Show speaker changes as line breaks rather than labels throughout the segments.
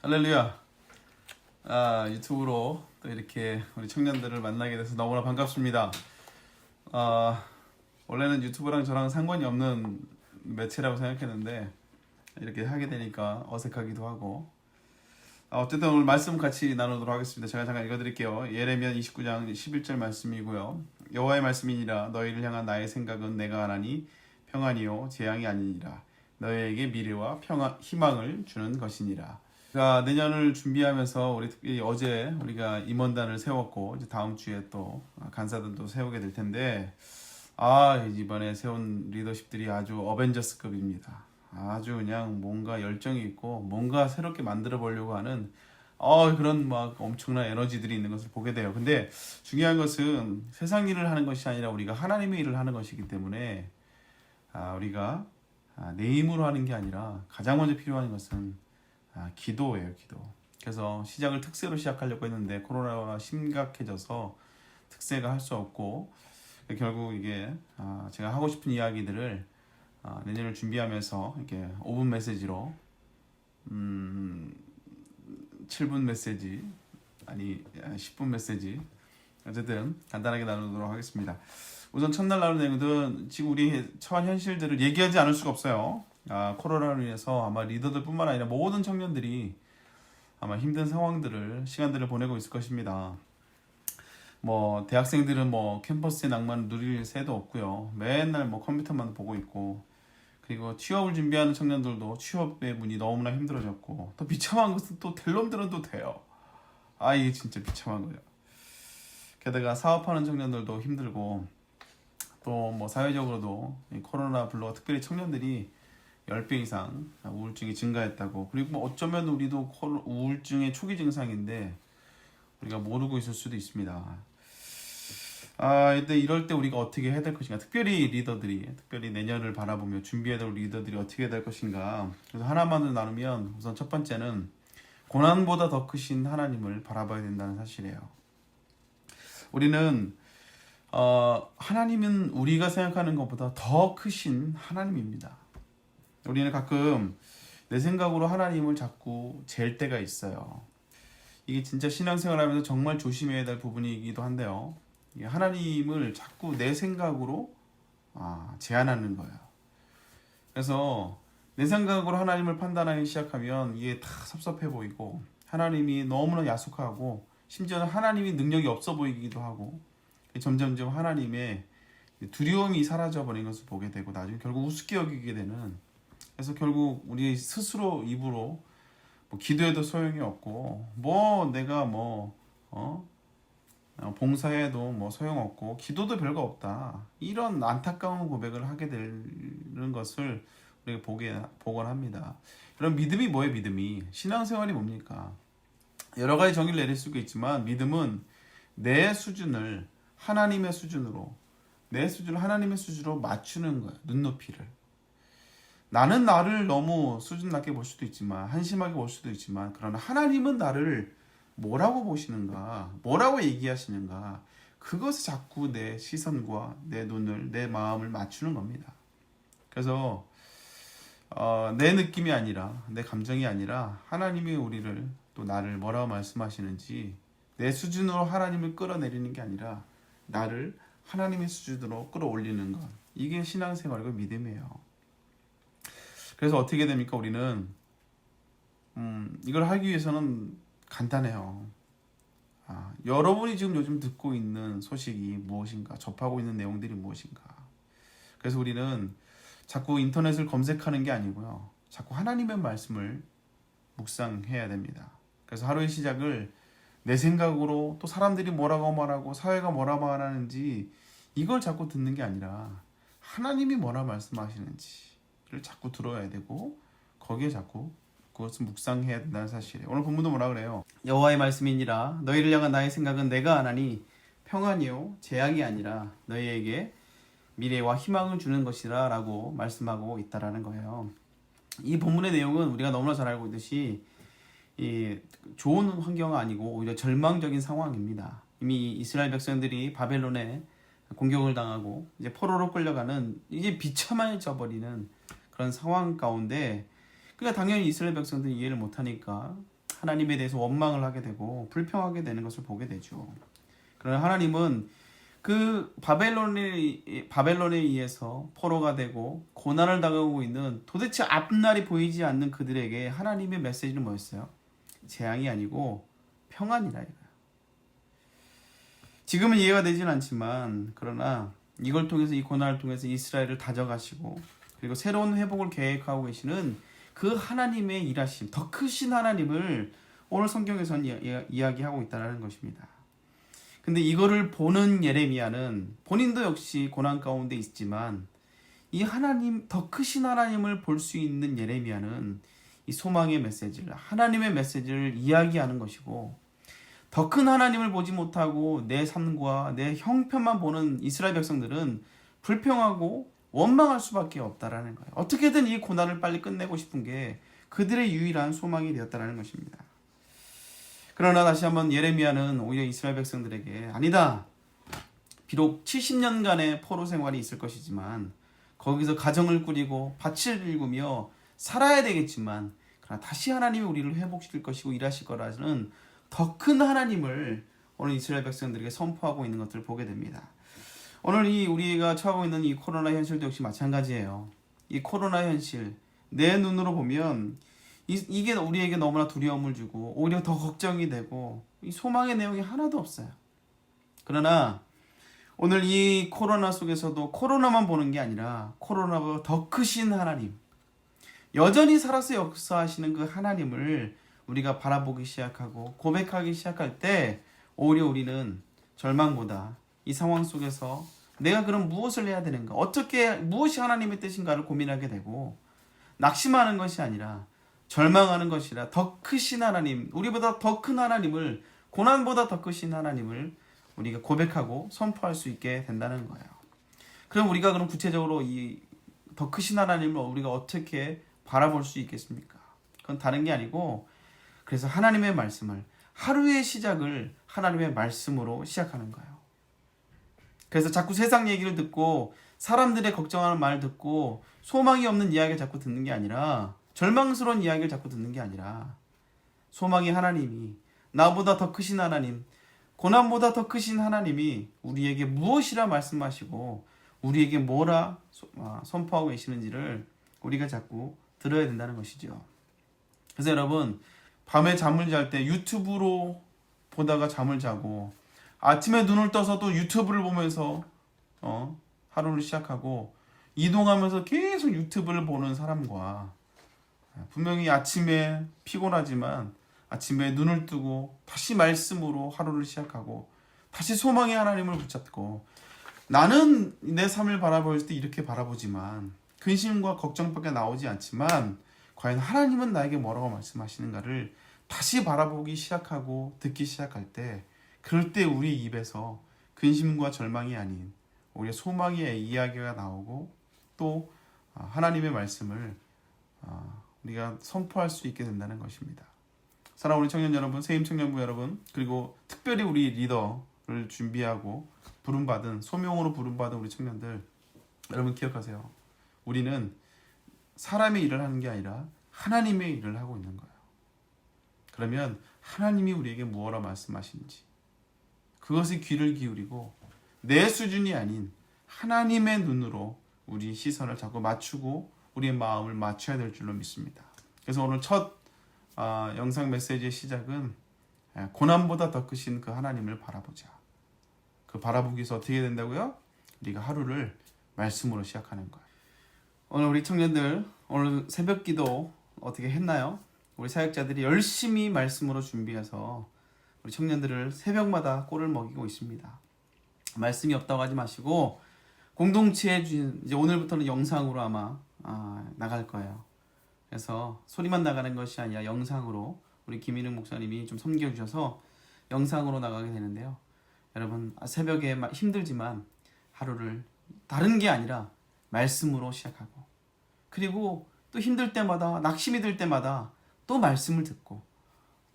할렐루야. 유튜브로 또 이렇게 우리 청년들을 만나게 돼서 너무나 반갑습니다. 원래는 유튜브랑 저랑 상관이 없는 매체라고 생각했는데 이렇게 하게 되니까 어색하기도 하고, 어쨌든 오늘 말씀 같이 나누도록 하겠습니다. 제가 잠깐 읽어드릴게요. 예레미야 29장 11절 말씀이고요. 여호와의 말씀이니라. 너희를 향한 나의 생각은 내가 하나니 평안이요 재앙이 아니니라. 너희에게 미래와 희망을 주는 것이니라. 내년을 준비하면서 우리 특별히 어제 우리가 임원단을 세웠고, 이제 다음 주에 또 간사들도 세우게 될 텐데, 이번에 세운 리더십들이 아주 어벤져스급입니다. 아주 그냥 뭔가 열정이 있고 뭔가 새롭게 만들어 보려고 하는 그런 막 엄청난 에너지들이 있는 것을 보게 돼요. 근데 중요한 것은 세상 일을 하는 것이 아니라 우리가 하나님의 일을 하는 것이기 때문에, 우리가 내 힘으로 하는 게 아니라 가장 먼저 필요한 것은 기도예요, 기도. 그래서 시작을 특세로 시작하려고 했는데 코로나가 심각해져서 특세가 할 수 없고, 결국 이게 제가 하고 싶은 이야기들을 내년을 준비하면서 이렇게 5분 메시지로 7분 메시지 10분 메시지 어쨌든 간단하게 나누도록 하겠습니다. 우선 첫날 나눈 내용은 지금 우리 처한 현실들을 얘기하지 않을 수가 없어요. 코로나로 인해서 아마 리더들뿐만 아니라 모든 청년들이 아마 힘든 시간들을 보내고 있을 것입니다. 대학생들은 캠퍼스의 낭만을 누릴 새도 없고요. 맨날 컴퓨터만 보고 있고, 그리고 취업을 준비하는 청년들도 취업의 문이 너무나 힘들어졌고, 또 비참한 것은 또 될 놈들은 또 돼요. 이게 진짜 비참한 거예요. 게다가 사업하는 청년들도 힘들고, 또 사회적으로도 이 코로나 블루가 특별히 청년들이 10배 이상 우울증이 증가했다고. 그리고 어쩌면 우리도 우울증의 초기 증상인데 우리가 모르고 있을 수도 있습니다. 근데 이럴 때 우리가 어떻게 해야 될 것인가, 특별히 내년을 바라보며 준비해야 될 리더들이 어떻게 해야 될 것인가. 그래서 하나만을 나누면, 우선 첫 번째는 고난보다 더 크신 하나님을 바라봐야 된다는 사실이에요. 우리는 하나님은 우리가 생각하는 것보다 더 크신 하나님입니다. 우리는 가끔 내 생각으로 하나님을 자꾸 잴 때가 있어요. 이게 진짜 신앙생활 하면서 정말 조심해야 될 부분이기도 한데요. 하나님을 자꾸 내 생각으로 제한하는 거예요. 그래서 내 생각으로 하나님을 판단하기 시작하면 이게 다 섭섭해 보이고, 하나님이 너무나 야속하고, 심지어는 하나님이 능력이 없어 보이기도 하고, 점점점 하나님의 두려움이 사라져 버린 것을 보게 되고, 나중에 결국 우습게 여기게 되는, 그래서 결국 우리 스스로 입으로 기도해도 소용이 없고, 내가 봉사해도 소용없고, 기도도 별거 없다, 이런 안타까운 고백을 하게 되는 것을 우리가 보곤 합니다. 그럼 믿음이 뭐예요? 믿음이, 신앙생활이 뭡니까? 여러 가지 정의를 내릴 수가 있지만, 믿음은 내 수준을 하나님의 수준으로 맞추는 거예요. 눈높이를. 나는 나를 너무 수준 낮게 볼 수도 있지만, 한심하게 볼 수도 있지만, 그러나 하나님은 나를 뭐라고 보시는가, 뭐라고 얘기하시는가, 그것을 자꾸 내 시선과 내 눈을, 내 마음을 맞추는 겁니다. 그래서 내 느낌이 아니라, 내 감정이 아니라, 하나님이 우리를, 또 나를 뭐라고 말씀하시는지, 내 수준으로 하나님을 끌어내리는 게 아니라 나를 하나님의 수준으로 끌어올리는 것, 이게 신앙생활이고 믿음이에요. 그래서 어떻게 됩니까? 우리는 이걸 하기 위해서는 간단해요. 여러분이 지금 요즘 듣고 있는 소식이 무엇인가, 접하고 있는 내용들이 무엇인가. 그래서 우리는 자꾸 인터넷을 검색하는 게 아니고요, 자꾸 하나님의 말씀을 묵상해야 됩니다. 그래서 하루의 시작을 내 생각으로, 또 사람들이 뭐라고 말하고 사회가 뭐라고 말하는지 이걸 자꾸 듣는 게 아니라, 하나님이 뭐라 말씀하시는지를 자꾸 들어야 되고, 거기에 자꾸 그것을 묵상해야 된다는 사실이에요. 오늘 본문도 뭐라 그래요? 여호와의 말씀이니라. 너희를 향한 나의 생각은 내가 하나니 평안이요 재앙이 아니라 너희에게 미래와 희망을 주는 것이라 라고 말씀하고 있다라는 거예요. 이 본문의 내용은 우리가 너무나 잘 알고 있듯이 좋은 환경은 아니고 오히려 절망적인 상황입니다. 이미 이스라엘 백성들이 바벨론에 공격을 당하고 이제 포로로 끌려가는, 이제 비참해져 버리는 그런 상황 가운데, 그러니까 당연히 이스라엘 백성들이 이해를 못하니까 하나님에 대해서 원망을 하게 되고 불평하게 되는 것을 보게 되죠. 그러나 하나님은 그 바벨론에 의해서 포로가 되고 고난을 당하고 있는 도대체 앞날이 보이지 않는 그들에게 하나님의 메시지는 뭐였어요? 재앙이 아니고 평안이라 이거예요. 지금은 이해가 되지는 않지만 그러나 이걸 통해서 이 고난을 통해서 이스라엘을 다져가시고 그리고 새로운 회복을 계획하고 계시는 그 하나님의 일하심, 더 크신 하나님을 오늘 성경에서는 이야기하고 있다는 것입니다. 근데 이거를 보는 예레미야는 본인도 역시 고난 가운데 있지만 이 하나님, 더 크신 하나님을 볼 수 있는 예레미야는 이 소망의 메시지를, 하나님의 메시지를 이야기하는 것이고, 더 큰 하나님을 보지 못하고 내 삶과 내 형편만 보는 이스라엘 백성들은 불평하고 원망할 수밖에 없다라는 거예요. 어떻게든 이 고난을 빨리 끝내고 싶은 게 그들의 유일한 소망이 되었다라는 것입니다. 그러나 다시 한번 예레미야는 오히려 이스라엘 백성들에게 아니다. 비록 70년간의 포로 생활이 있을 것이지만 거기서 가정을 꾸리고 밭을 일구며 살아야 되겠지만 그러나 다시 하나님이 우리를 회복시킬 것이고 일하실 거라는 더 큰 하나님을 오늘 이스라엘 백성들에게 선포하고 있는 것들을 보게 됩니다. 오늘 우리가 처하고 있는 이 코로나 현실도 역시 마찬가지예요. 이 코로나 현실 내 눈으로 보면 이게 우리에게 너무나 두려움을 주고 오히려 더 걱정이 되고 이 소망의 내용이 하나도 없어요. 그러나 오늘 이 코로나 속에서도 코로나만 보는 게 아니라 코로나보다 더 크신 하나님, 여전히 살아서 역사하시는 그 하나님을 우리가 바라보기 시작하고 고백하기 시작할 때 오히려 우리는 절망보다 이 상황 속에서 내가 그럼 무엇을 해야 되는가, 무엇이 하나님의 뜻인가를 고민하게 되고 낙심하는 것이 아니라 절망하는 것이라 더 크신 하나님, 우리보다 더 큰 하나님을, 고난보다 더 크신 하나님을 우리가 고백하고 선포할 수 있게 된다는 거예요. 그럼 우리가 구체적으로 이 더 크신 하나님을 우리가 어떻게 바라볼 수 있겠습니까? 그건 다른 게 아니고 그래서 하나님의 말씀을, 하루의 시작을 하나님의 말씀으로 시작하는 거예요. 그래서 자꾸 세상 얘기를 듣고 사람들의 걱정하는 말 듣고 소망이 없는 이야기를 자꾸 듣는 게 아니라, 절망스러운 이야기를 자꾸 듣는 게 아니라 소망의 하나님이, 나보다 더 크신 하나님, 고난보다 더 크신 하나님이 우리에게 무엇이라 말씀하시고 우리에게 뭐라 선포하고 계시는지를 우리가 자꾸 들어야 된다는 것이죠. 그래서 여러분, 밤에 잠을 잘 때 유튜브로 보다가 잠을 자고 아침에 눈을 떠서도 유튜브를 보면서 하루를 시작하고 이동하면서 계속 유튜브를 보는 사람과 분명히 아침에 피곤하지만 아침에 눈을 뜨고 다시 말씀으로 하루를 시작하고 다시 소망의 하나님을 붙잡고, 나는 내 삶을 바라볼 때 이렇게 바라보지만 근심과 걱정밖에 나오지 않지만 과연 하나님은 나에게 뭐라고 말씀하시는가를 다시 바라보기 시작하고 듣기 시작할 때, 그럴 때 우리 입에서 근심과 절망이 아닌 오히려 소망의 이야기가 나오고 또 하나님의 말씀을 우리가 선포할 수 있게 된다는 것입니다. 사랑하는 우리 청년 여러분, 세임 청년부 여러분, 그리고 특별히 우리 리더를 준비하고 소명으로 부름받은 우리 청년들, 여러분 기억하세요. 우리는 사람의 일을 하는 게 아니라 하나님의 일을 하고 있는 거예요. 그러면 하나님이 우리에게 무엇라 말씀하시는지 그것에 귀를 기울이고 내 수준이 아닌 하나님의 눈으로 우리 시선을 자꾸 맞추고 우리의 마음을 맞춰야 될 줄로 믿습니다. 그래서 오늘 첫 영상 메시지의 시작은 고난보다 더 크신 그 하나님을 바라보자. 그 바라보기에서 어떻게 된다고요? 우리가 하루를 말씀으로 시작하는 거예요. 오늘 우리 청년들, 오늘 새벽 기도 어떻게 했나요? 우리 사역자들이 열심히 말씀으로 준비해서 우리 청년들을 새벽마다 꼴을 먹이고 있습니다. 말씀이 없다고 하지 마시고 공동체에 주신, 이제 오늘부터는 영상으로 아마 나갈 거예요. 그래서 소리만 나가는 것이 아니라 영상으로 우리 김인웅 목사님이 좀 섬겨주셔서 영상으로 나가게 되는데요. 여러분, 새벽에 힘들지만 하루를 다른 게 아니라 말씀으로 시작하고, 그리고 또 힘들 때마다, 낙심이 들 때마다 또 말씀을 듣고,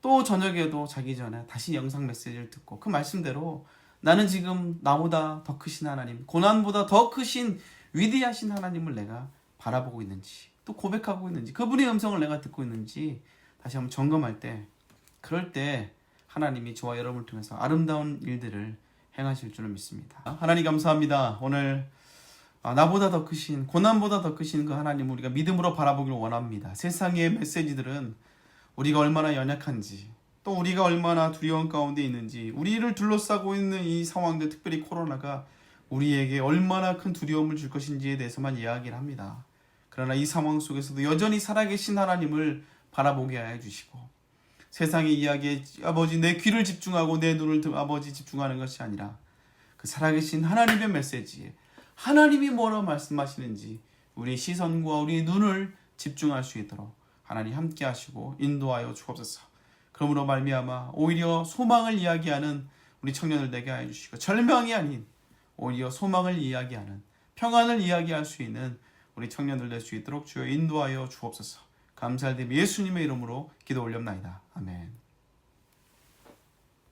또 저녁에도 자기 전에 다시 영상 메시지를 듣고 그 말씀대로 나는 지금 나보다 더 크신 하나님, 고난보다 더 크신 위대하신 하나님을 내가 바라보고 있는지, 또 고백하고 있는지, 그분의 음성을 내가 듣고 있는지 다시 한번 점검할 때 그럴 때 하나님이 저와 여러분을 통해서 아름다운 일들을 행하실 줄을 믿습니다. 하나님 감사합니다. 오늘 나보다 더 크신, 고난보다 더 크신 그 하나님 우리가 믿음으로 바라보기를 원합니다. 세상의 메시지들은 우리가 얼마나 연약한지, 또 우리가 얼마나 두려움 가운데 있는지, 우리를 둘러싸고 있는 이 상황들, 특별히 코로나가 우리에게 얼마나 큰 두려움을 줄 것인지에 대해서만 이야기를 합니다. 그러나 이 상황 속에서도 여전히 살아계신 하나님을 바라보게 하여 주시고, 세상의 이야기에 아버지 내 귀를 집중하고 내 눈을 아버지 집중하는 것이 아니라 그 살아계신 하나님의 메시지에 하나님이 뭐라고 말씀하시는지 우리 시선과 우리 눈을 집중할 수 있도록 하나님 함께 하시고 인도하여 주옵소서. 그러므로 말미암아 오히려 소망을 이야기하는 우리 청년들 되게 하여 주시고, 절망이 아닌 오히려 소망을 이야기하는, 평안을 이야기할 수 있는 우리 청년들 될 수 있도록 주여 인도하여 주옵소서. 감사드리며 예수님의 이름으로 기도 올렸나이다. 아멘.